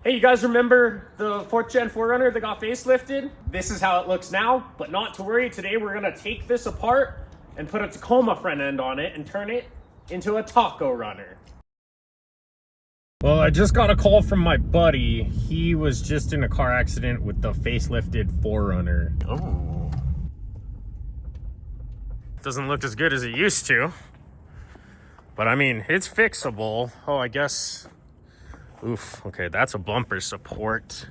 Hey, you guys remember the 4th Gen 4Runner that got facelifted? This is how it looks now, but not to worry. Today we're gonna take this apart and put a Tacoma front end on it and turn it into a TacoRunner. Well, I just got a call from my buddy. He was just in a car accident with the facelifted 4Runner. Oh. Doesn't look as good as it used to. But I mean, it's fixable. Oh, I guess... Oof, okay, that's a bumper support.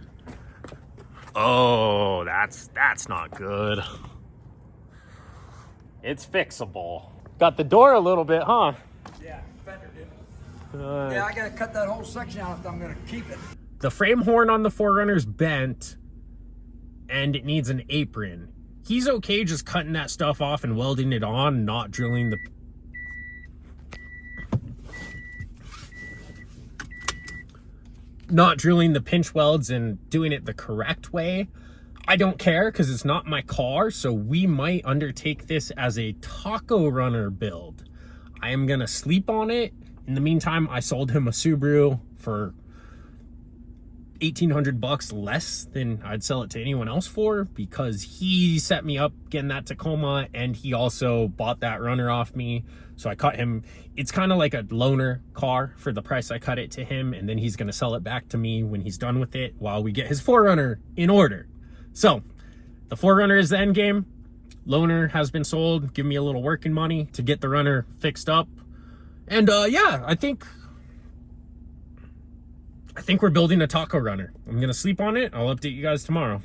Oh, that's not good. It's fixable. Got the door a little bit, huh? Yeah, fender did. Yeah, I gotta cut that whole section out if I'm gonna keep it. The frame horn on the 4Runner's bent, and it needs an apron. He's okay just cutting that stuff off and welding it on, not drilling the... Not drilling the pinch welds and doing it the correct way. I don't care because it's not my car, so we might undertake this as a TacoRunner build. I am gonna sleep on it. In the meantime, I sold him a Subaru for $1,800 less than I'd sell it to anyone else for, because he set me up getting that Tacoma and he also bought that runner off me. So I cut him. It's kind of like a loaner car for the price I cut it to him, and then he's gonna sell it back to me when he's done with it while we get his 4Runner in order. So the 4Runner is the end game. Loaner has been sold. Give me a little working money to get the runner fixed up. And yeah, I think we're building a TacoRunner. I'm gonna sleep on it. I'll update you guys tomorrow.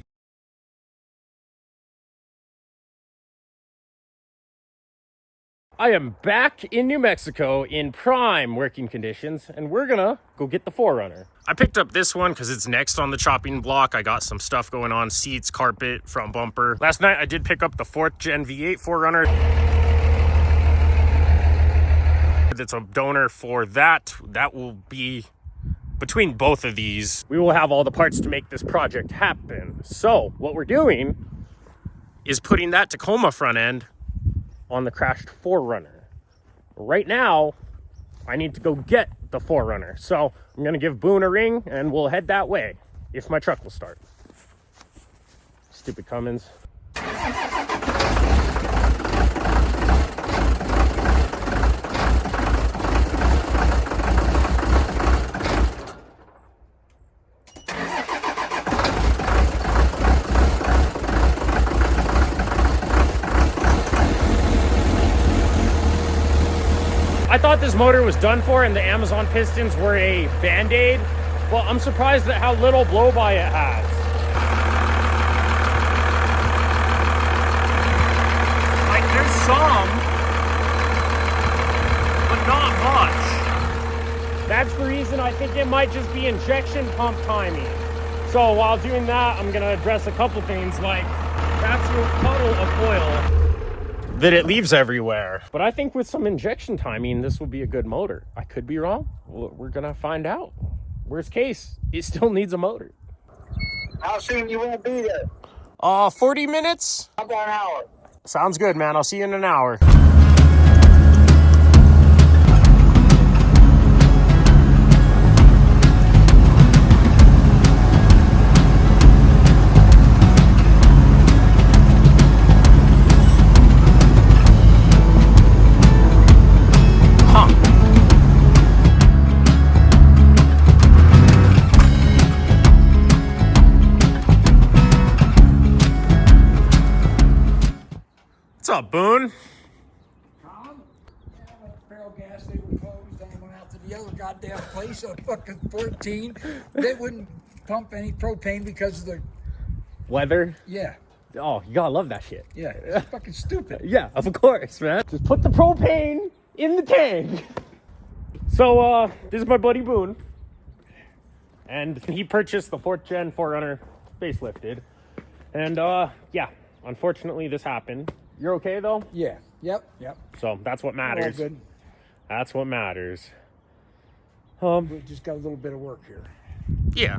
I am back in New Mexico in prime working conditions, and we're gonna go get the 4Runner. I picked up this one because it's next on the chopping block. I got some stuff going on, seats, carpet, front bumper. Last night I did pick up the 4th Gen V8 4Runner. It's a donor for that. That will be between both of these. We will have all the parts to make this project happen. So what we're doing is putting that Tacoma front end on the crashed 4Runner. Right now, I need to go get the 4Runner. So I'm gonna give Boone a ring and we'll head that way, if my truck will start. Stupid Cummins. I thought this motor was done for and the Amazon pistons were a Band-Aid. Well, I'm surprised at how little blow-by it has. Like, there's some, but not much. That's the reason I think it might just be injection pump timing. So while doing that, I'm gonna address a couple things, like that's your puddle of oil that it leaves everywhere. But I think with some injection timing, this will be a good motor. I could be wrong. We're gonna find out. Worst case, it still needs a motor. How soon you won't be there? 40 minutes? How about an hour? Sounds good, man. I'll see you in an hour. What's up, Boone? Tom? Yeah, I went to Feral Gas, they were closed. Then I went out to the other goddamn place on fucking 14. They wouldn't pump any propane because of the... Weather? Yeah. Oh, you gotta love that shit. Yeah, it's fucking stupid. Yeah, of course, man. Just put the propane in the tank. So, this is my buddy Boone. And he purchased the 4th Gen 4Runner facelifted. And, yeah, unfortunately this happened. You're okay, though? Yeah. Yep. So, that's what matters. All good. That's what matters. We just got a little bit of work here. Yeah.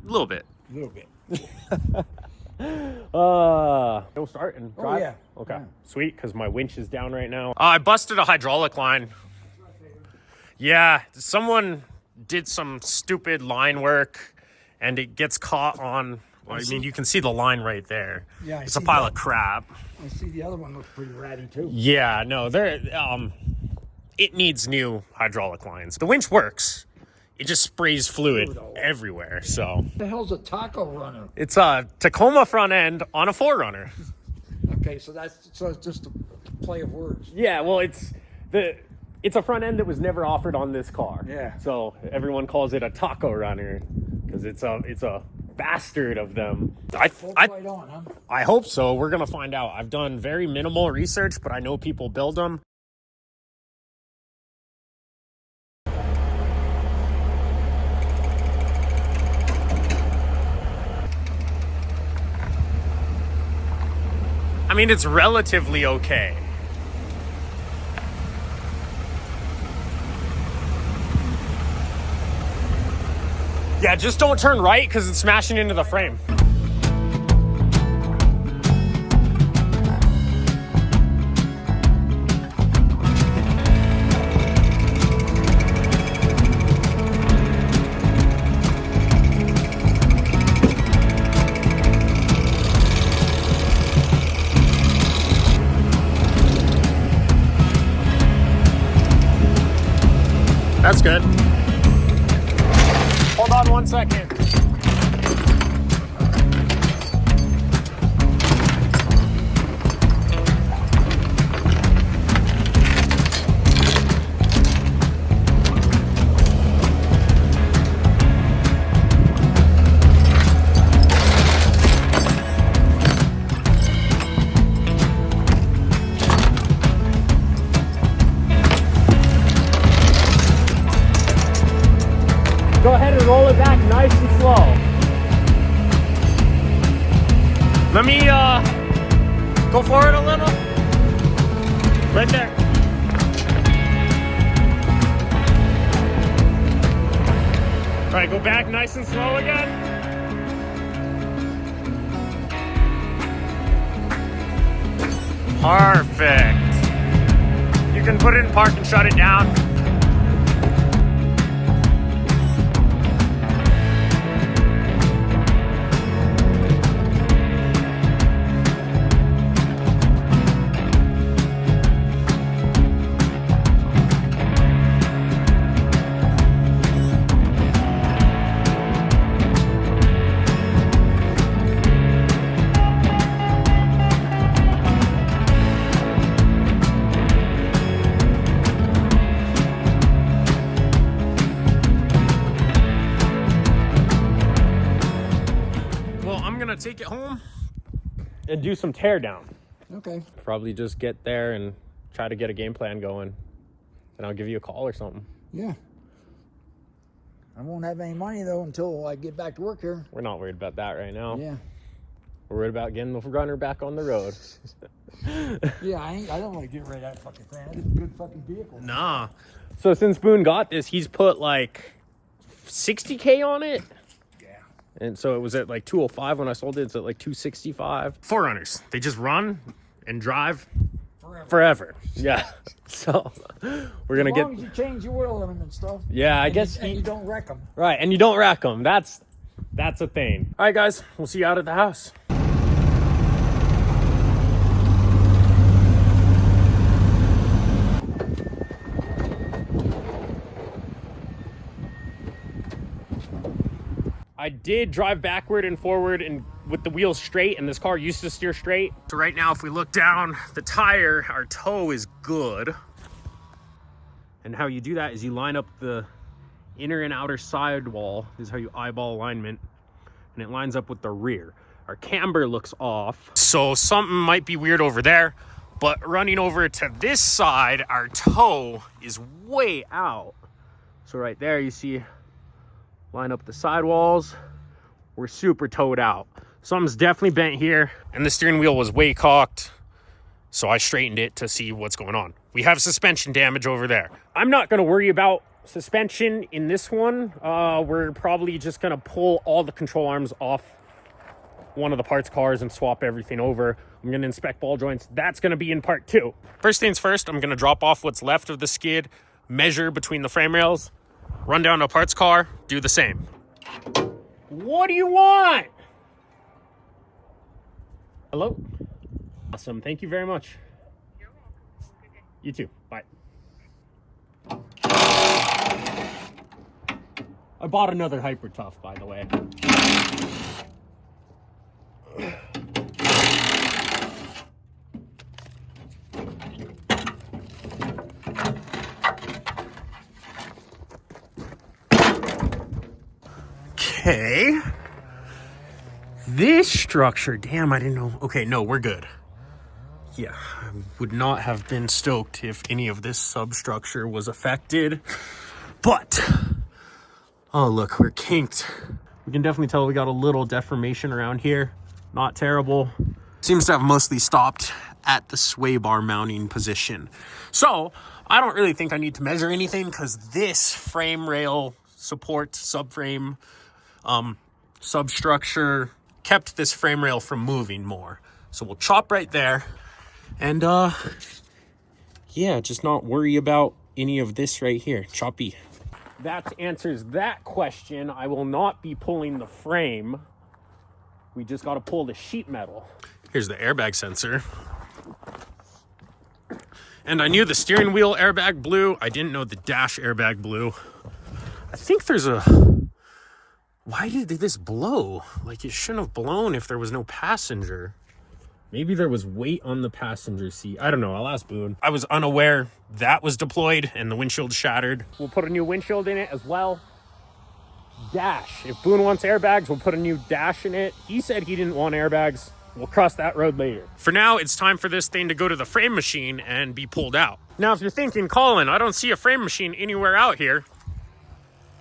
A little bit. A little bit. Go start and drive? Oh, yeah. Okay. Yeah. Sweet, because my winch is down right now. I busted a hydraulic line. Yeah, someone did some stupid line work and it gets caught on, well, I mean, you can see the line right there. Yeah, it's a pile of crap. I see the other one looks pretty ratty too. Yeah, no, it needs new hydraulic lines. The winch works. It just sprays fluid everywhere. So What the hell's a TacoRunner? it's a Tacoma front end on a 4Runner. Okay, so it's just a play of words. Yeah, well, it's a front end that was never offered on this car. Yeah. So everyone calls it a TacoRunner because it's a bastard of them. Right on, huh? I hope so. We're gonna find out. I've done very minimal research, but I know people build them. I mean, it's relatively okay. Yeah, just don't turn right because it's smashing into the frame. That's good. Hold on 1 second. Go ahead and roll it back nice and slow. Let me go forward a little. Right there. All right, go back nice and slow again. Perfect. You can put it in park and shut it down. Take it home and do some tear down. Okay. Probably just get there and try to get a game plan going, and I'll give you a call or something. Yeah. I won't have any money though until I get back to work here. We're not worried about that right now. Yeah. We're worried about getting the runner back on the road. Yeah, I don't want to get rid of that fucking thing. That's a good fucking vehicle. Nah. So since Boone got this, he's put like 60K on it. And so it was at like 205 when I sold it. It's at like 265. 4Runners, they just run and drive forever. Yeah. So we're gonna get. As long as you change your oil in them and stuff. Yeah, I guess. And you don't wreck them. Right, and you don't wreck them. That's a thing. All right, guys, we'll see you out at the house. I did drive backward and forward and with the wheels straight, and this car used to steer straight. So right now, if we look down the tire, our toe is good. And how you do that is you line up the inner and outer sidewall. This is how you eyeball alignment, and it lines up with the rear. Our camber looks off, so something might be weird over there. But running over to this side, our toe is way out. So right there, you see, line up the sidewalls. We're super towed out. Something's definitely bent here, and the steering wheel was way cocked, so I straightened it to see what's going on. We have suspension damage over there. I'm not going to worry about suspension in this one. We're probably just going to pull all the control arms off one of the parts cars and swap everything over. I'm going to inspect ball joints. That's going to be in part 2. First things first, I'm going to drop off what's left of the skid, measure between the frame rails, run down to a parts car, do the same. What do you want? Hello? Awesome, thank you very much. You're welcome. Good day. You too, bye. I bought another Hyper Tough, by the way. Okay. This structure, damn, I didn't know. Okay, no, we're good. Yeah, I would not have been stoked if any of this substructure was affected. But, oh look, we're kinked. We can definitely tell we got a little deformation around here. Not terrible. Seems to have mostly stopped at the sway bar mounting position. So, I don't really think I need to measure anything because this frame rail support, subframe, substructure kept this frame rail from moving more. So we'll chop right there and yeah, just not worry about any of this right here. Choppy. That answers that question. I will not be pulling the frame. We just got to pull the sheet metal. Here's the airbag sensor. And I knew the steering wheel airbag blew. I didn't know the dash airbag blew. I think there's a... Why did this blow? Like, it shouldn't have blown if there was no passenger. Maybe there was weight on the passenger seat. I don't know. I'll ask Boone. I was unaware that was deployed and the windshield shattered. We'll put a new windshield in it as well. Dash. If Boone wants airbags, we'll put a new dash in it. He said he didn't want airbags. We'll cross that road later. For now, it's time for this thing to go to the frame machine and be pulled out. Now, if you're thinking, Colin, I don't see a frame machine anywhere out here.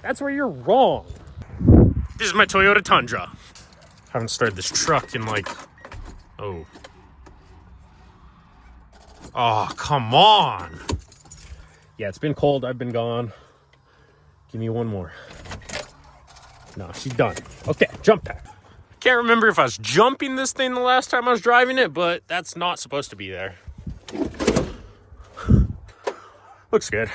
That's where you're wrong. This is my Toyota Tundra. Haven't started this truck in like, oh, come on. Yeah, it's been cold. I've been gone. Give me one more. No, she's done. Okay, jump pack. Can't remember if I was jumping this thing the last time I was driving it, but that's not supposed to be there. Looks good.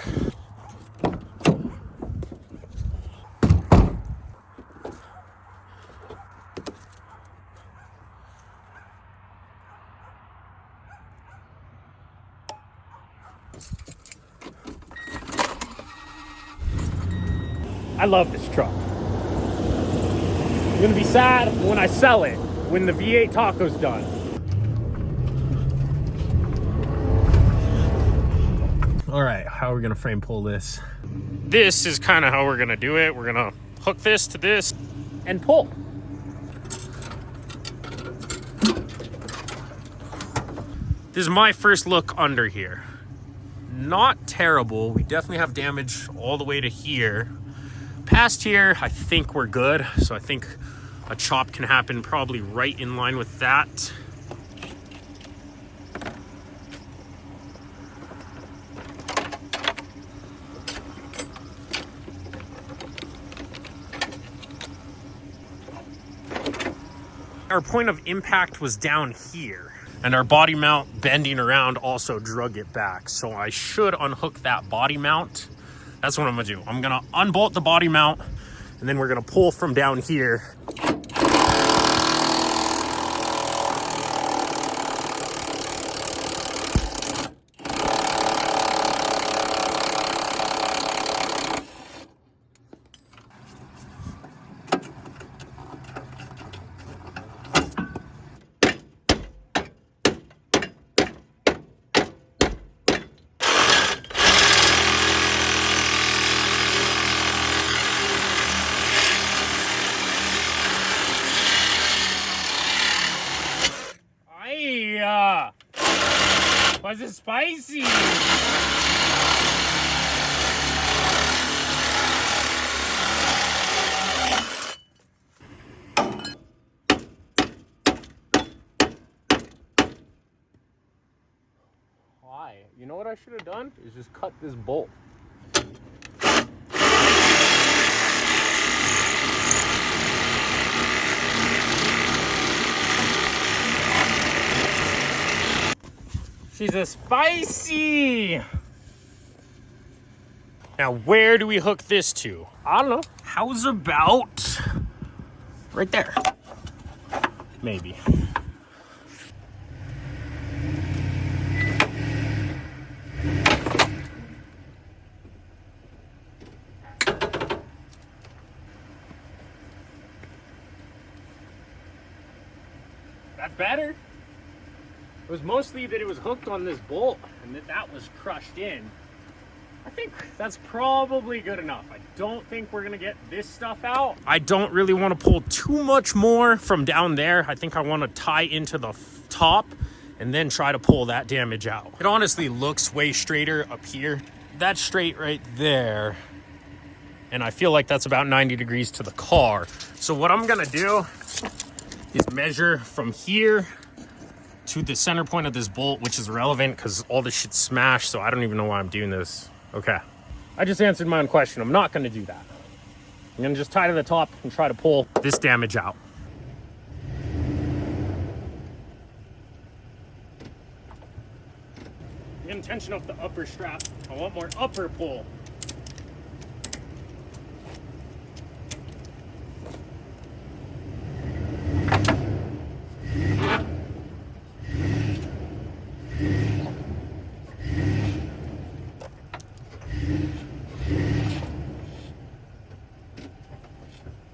I love this truck. I'm gonna be sad when I sell it, when the V8 taco's done. All right, how are we gonna frame pull this? This is kind of how we're gonna do it. We're gonna hook this to this and pull. This is my first look under here. Not terrible. We definitely have damage all the way to here. Past here, I think we're good. So I think a chop can happen probably right in line with that. Our point of impact was down here, and our body mount bending around also drug it back. So I should unhook that body mount. That's what I'm gonna do. I'm gonna unbolt the body mount, and then we're gonna pull from down here. Was it spicy? Why? You know what I should have done? Is just cut this bolt. She's a spicy. Now, where do we hook this to? I don't know. How's about right there? Maybe. That's better. It was mostly that it was hooked on this bolt and that was crushed in. I think that's probably good enough. I don't think we're gonna get this stuff out. I don't really want to pull too much more from down there. I think I want to tie into the top and then try to pull that damage out. It honestly looks way straighter up here. That's straight right there. And I feel like that's about 90 degrees to the car. So what I'm gonna do is measure from here to the center point of this bolt, which is irrelevant because all this shit's smashed, so I don't even know why I'm doing this. Okay. I just answered my own question. I'm not gonna do that. I'm gonna just tie to the top and try to pull this damage out. The intention of the upper strap, I want more upper pull.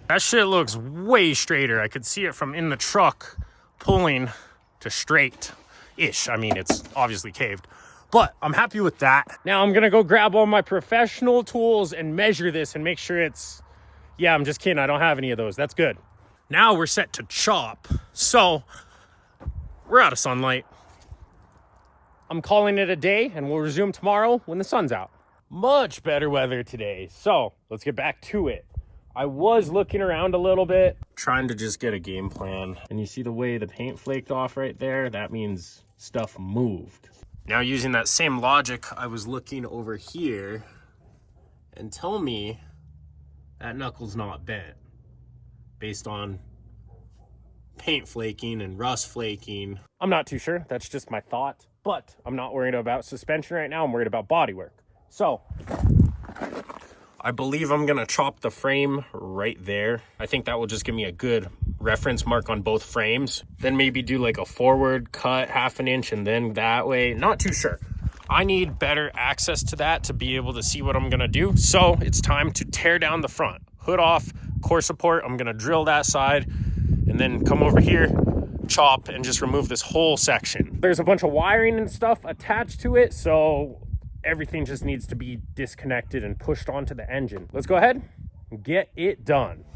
That shit looks way straighter. I could see it from in the truck pulling to straight-ish. I mean, it's obviously caved, but I'm happy with that. Now I'm gonna go grab all my professional tools and measure this and make sure it's, yeah, I'm just kidding. I don't have any of those. That's good. Now we're set to chop. So we're out of sunlight. I'm calling it a day and we'll resume tomorrow when the sun's out. Much better weather today. So let's get back to it. I was looking around a little bit, trying to just get a game plan. And you see the way the paint flaked off right there? That means stuff moved. Now using that same logic, I was looking over here and tell me that knuckle's not bent based on paint flaking and rust flaking. I'm not too sure. That's just my thought. But I'm not worried about suspension right now. I'm worried about bodywork. So I believe I'm gonna chop the frame right there. I think that will just give me a good reference mark on both frames. Then maybe do like a forward cut 1/2 inch and then that way. Not too sure. I need better access to that to be able to see what I'm gonna do. So it's time to tear down the front. Hood off, core support. I'm gonna drill that side and then come over here, chop, and just remove this whole section. There's a bunch of wiring and stuff attached to it, so everything just needs to be disconnected and pushed onto the engine. Let's go ahead and get it done.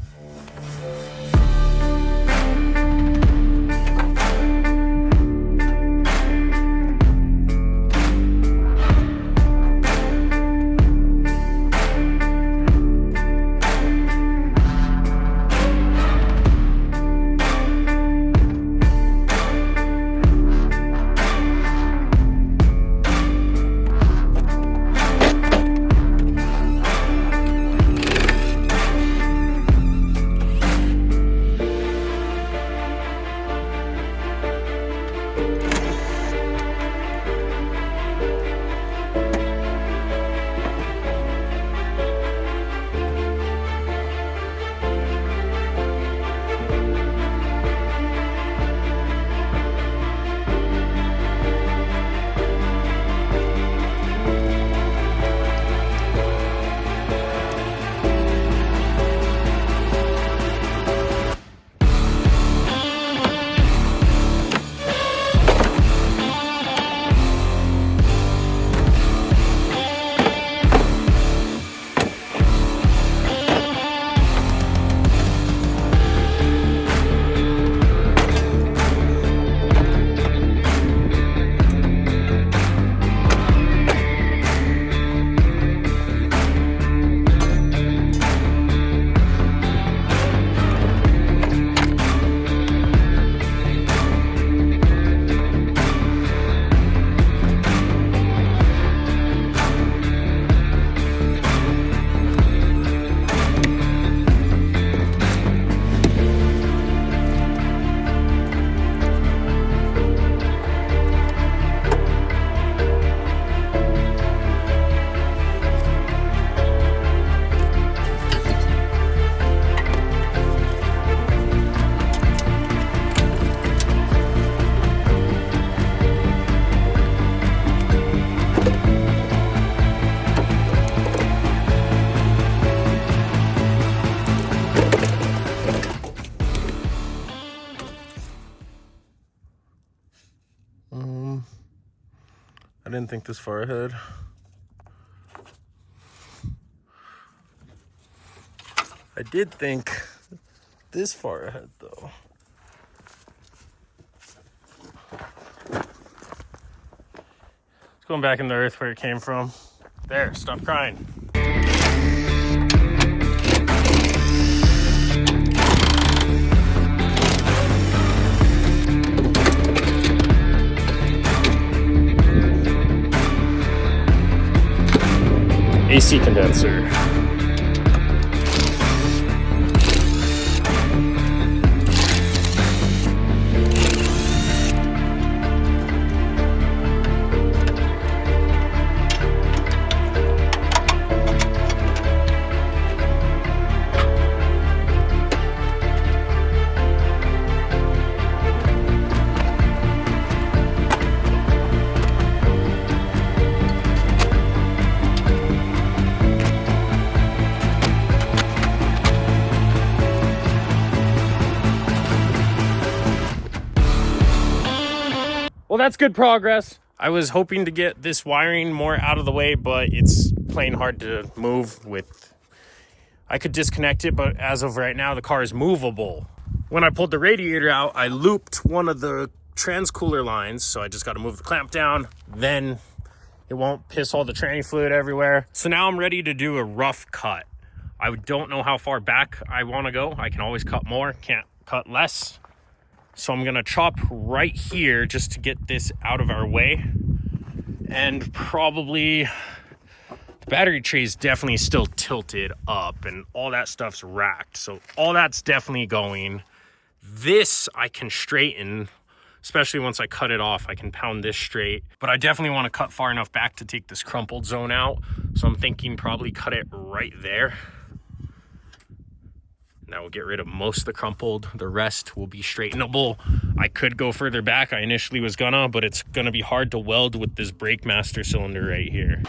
I didn't think this far ahead. I did think this far ahead, though. It's going back in the earth where it came from. There, stop crying. AC condenser. Well, that's good progress. I was hoping to get this wiring more out of the way, but it's plain hard to move with. I could disconnect it, but as of right now, the car is movable. When I pulled the radiator out, I looped one of the transcooler lines, so I just got to move the clamp down. Then it won't piss all the tranny fluid everywhere. So now I'm ready to do a rough cut. I don't know how far back I want to go. I can always cut more, can't cut less. So I'm gonna chop right here just to get this out of our way. And probably the battery tray is definitely still tilted up and all that stuff's racked. So all that's definitely going. This I can straighten, especially once I cut it off. I can pound this straight, but I definitely want to cut far enough back to take this crumpled zone out. So I'm thinking probably cut it right there. That will get rid of most of the crumpled. The rest will be straightenable. I could go further back. I initially was gonna, but it's gonna be hard to weld with this brake master cylinder right here.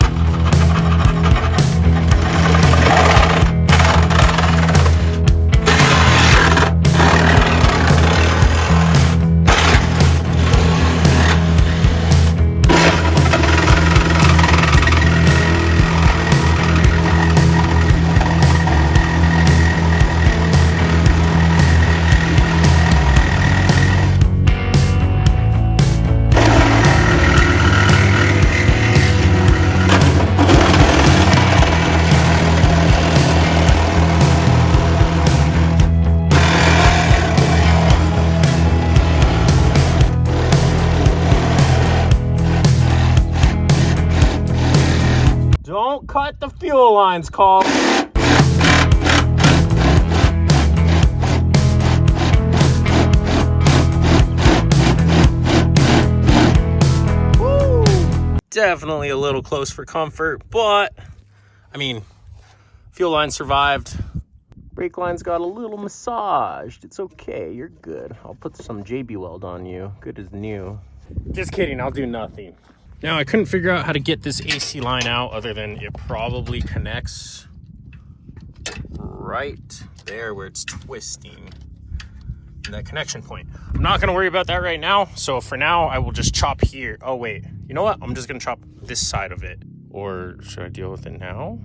Don't cut the fuel lines, Carl. Woo! Definitely a little close for comfort, but I mean, fuel line survived. Brake line's got a little massaged. It's okay, you're good. I'll put some JB weld on you, good as new. Just kidding, I'll do nothing. Now, I couldn't figure out how to get this AC line out other than it probably connects right there where it's twisting in that connection point. I'm not gonna worry about that right now. So for now, I will just chop here. Oh wait, you know what? I'm just gonna chop this side of it. Or should I deal with it now?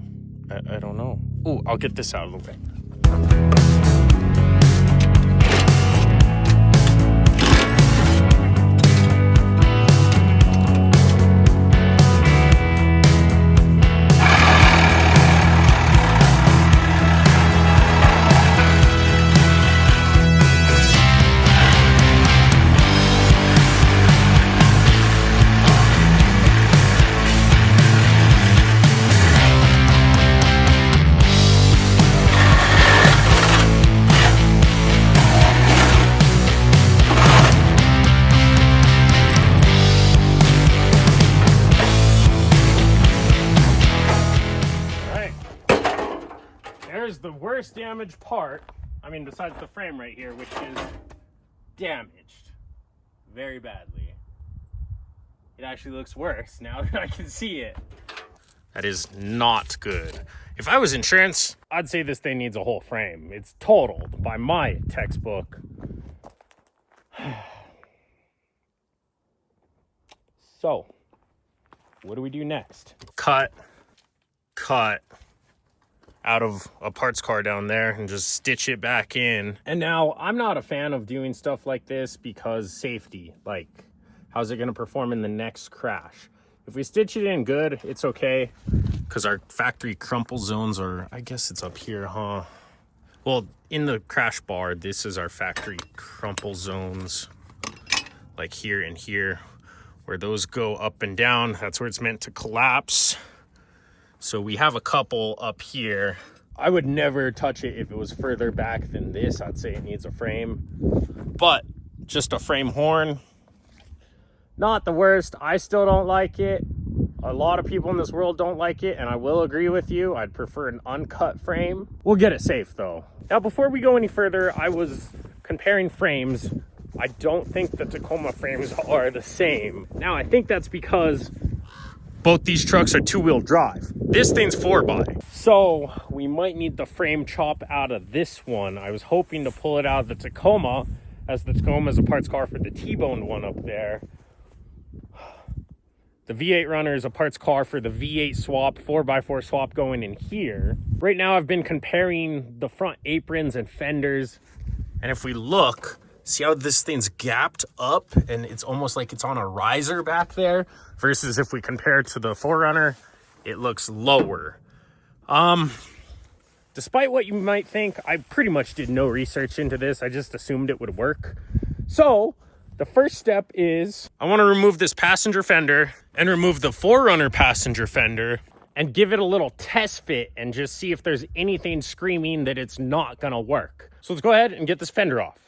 I don't know. Oh, I'll get this out of the way. There's the worst damaged part. I mean, besides the frame right here, which is damaged very badly. It actually looks worse now that I can see it. That is not good. If I was insurance, I'd say this thing needs a whole frame. It's totaled by my textbook. So, what do we do next? Cut out of a parts car down there and just stitch it back in. And now I'm not a fan of doing stuff like this because safety, like how's it going to perform in the next crash? If we stitch it in good, it's okay, because our factory crumple zones are, I guess it's up here, huh? Well, in the crash bar, this is our factory crumple zones, like here and here, where those go up and down. That's where it's meant to collapse. So we have a couple up here. I would never touch it if it was further back than this. I'd say it needs a frame, but just a frame horn, not the worst. I still don't like it. A lot of people in this world don't like it, and I will agree with you. I'd prefer an uncut frame. We'll get it safe though. Now, before we go any further, I was comparing frames. I don't think the Tacoma frames are the same. Now, I think that's because both these trucks are 2-wheel drive. This thing's 4x. So we might need the frame chop out of this one. I was hoping to pull it out of the Tacoma, as the Tacoma is a parts car for the T-boned one up there. The V8 Runner is a parts car for the V8 swap, 4x4 swap going in here. Right now I've been comparing the front aprons and fenders. And if we look, see how this thing's gapped up and it's almost like it's on a riser back there, versus if we compare it to the 4Runner, it looks lower. Despite what you might think, I pretty much did no research into this. I just assumed it would work. So the first step is I want to remove this passenger fender and remove the 4Runner passenger fender and give it a little test fit and just see if there's anything screaming that it's not gonna work. So let's go ahead and get this fender off.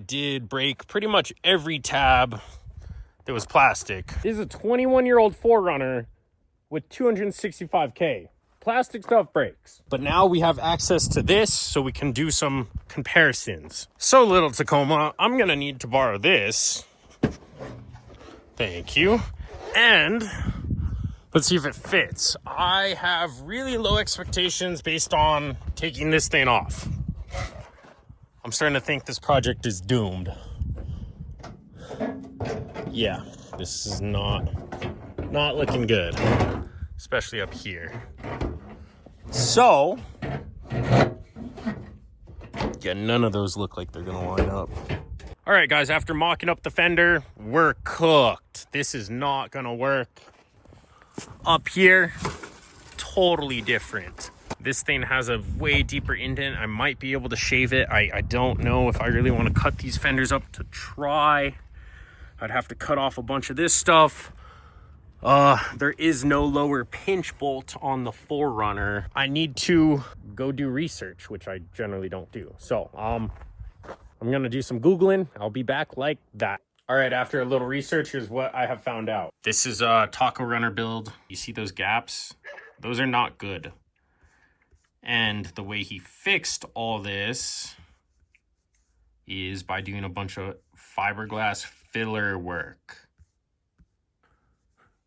Did break pretty much every tab that was plastic. This is a 21-year-old 4Runner with 265K. Plastic stuff breaks. But now we have access to this, so we can do some comparisons. So, little Tacoma, I'm gonna need to borrow this. Thank you. And let's see if it fits. I have really low expectations based on taking this thing off. I'm starting to think this project is doomed. Yeah, this is not looking good, especially up here. So, yeah, none of those look like they're gonna line up. All right, guys, after mocking up the fender, we're cooked. This is not gonna work. Up here, totally different. This thing has a way deeper indent. I might be able to shave it. I don't know if I really want to cut these fenders up to try. I'd have to cut off a bunch of this stuff. There is no lower pinch bolt on the 4Runner. I need to go do research, which I generally don't do. So, I'm going to do some Googling. I'll be back like that. All right, after a little research, here's what I have found out. This is a TacoRunner build. You see those gaps? Those are not good. And the way he fixed all this is by doing a bunch of fiberglass filler work.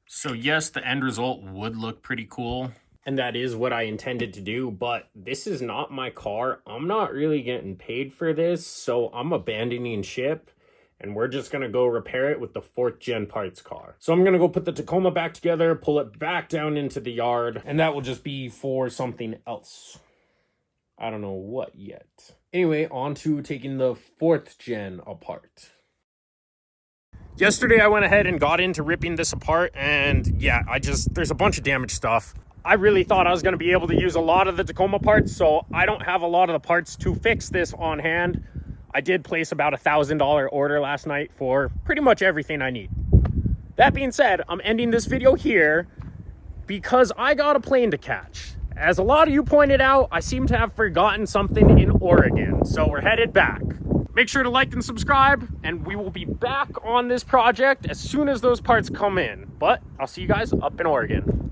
So yes, the end result would look pretty cool, and that is what I intended to do, but this is not my car. I'm not really getting paid for this, so I'm abandoning ship, and we're just gonna go repair it with the 4th gen parts car. So I'm gonna go put the Tacoma back together, pull it back down into the yard, and that will just be for something else. I don't know what yet. Anyway, on to taking the 4th gen apart. Yesterday I went ahead and got into ripping this apart, and yeah, there's a bunch of damaged stuff. I really thought I was gonna be able to use a lot of the Tacoma parts, so I don't have a lot of the parts to fix this on hand. I did place about a $1,000 order last night for pretty much everything I need. That being said, I'm ending this video here because I got a plane to catch. As a lot of you pointed out, I seem to have forgotten something in Oregon, so we're headed back. Make sure to like and subscribe, and we will be back on this project as soon as those parts come in. But I'll see you guys up in Oregon.